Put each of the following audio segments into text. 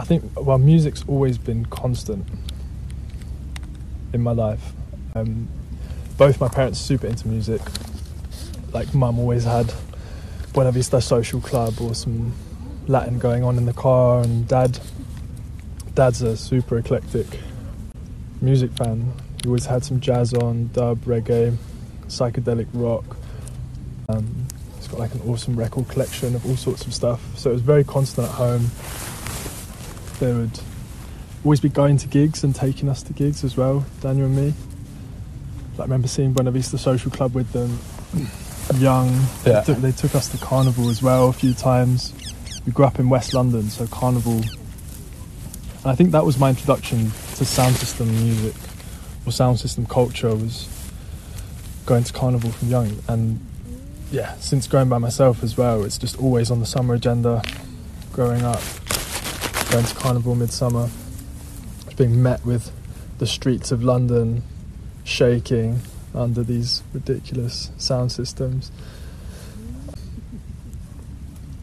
I think, well, music's always been constant in my life. Both my parents are super into music. Like, mum always had Buena Vista Social Club or some Latin going on in the car, and dad's a super eclectic music fan. He always had some jazz on, dub, reggae, psychedelic rock. He's got like an awesome record collection of all sorts of stuff. So it was very constant at home. They would always be going to gigs and taking us to gigs as well, Daniel and me. Like, I remember seeing Buena Vista Social Club with them young. Yeah. They took us to Carnival as well a few times. We grew up in West London, so Carnival. And I think that was my introduction to sound system music or sound system culture, was going to Carnival from young. And yeah, since going by myself as well, it's just always on the summer agenda. Growing up, going to Carnival midsummer, being met with the streets of London shaking under these ridiculous sound systems.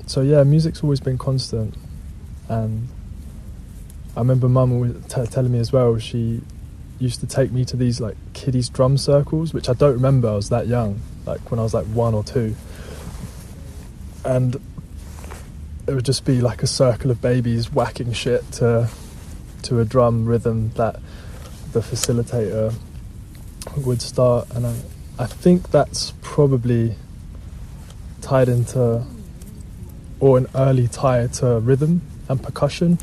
So yeah, music's always been constant. And I remember mum always telling me as well, she used to take me to these like kiddies drum circles, which I don't remember, I was that young, like when I was like 1 or 2. And it would just be like a circle of babies whacking shit to a drum rhythm that the facilitator would start. And I think that's probably tied into, or an early tie to, rhythm and percussion,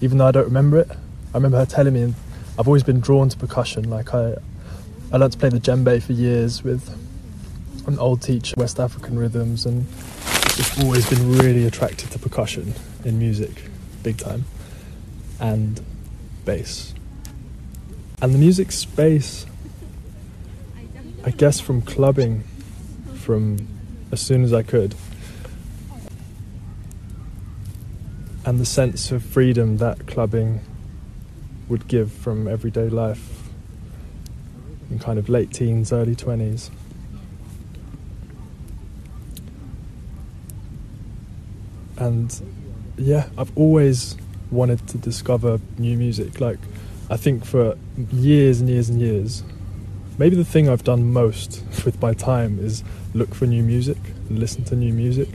even though I don't remember it. I remember her telling me, and I've always been drawn to percussion. Like, I learned to play the djembe for years with an old teacher, West African rhythms, and just always been really attracted to percussion in music, big time, and bass. And the music space, I guess, from clubbing, from as soon as I could, and the sense of freedom that clubbing would give from everyday life in kind of late teens, early 20s. And yeah, I've always wanted to discover new music. Like, I think for years and years and years, maybe the thing I've done most with my time is look for new music and listen to new music.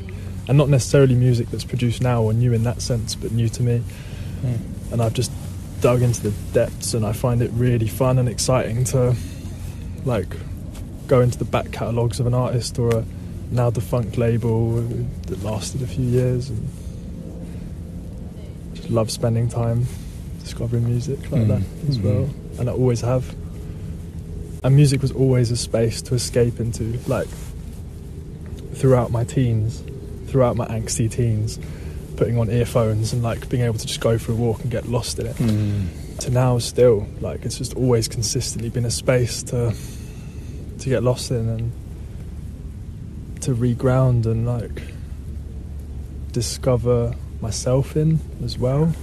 And not necessarily music that's produced now or new in that sense, but new to me. And I've just dug into the depths, and I find it really fun and exciting to like go into the back catalogues of an artist or a now defunct label that lasted a few years, and just love spending time discovering music like that as well. And I always have. And music was always a space to escape into, like throughout my teens, throughout my angsty teens, putting on earphones and like being able to just go for a walk and get lost in it. To now still, like, it's just always consistently been a space to get lost in and to reground and like discover myself in as well.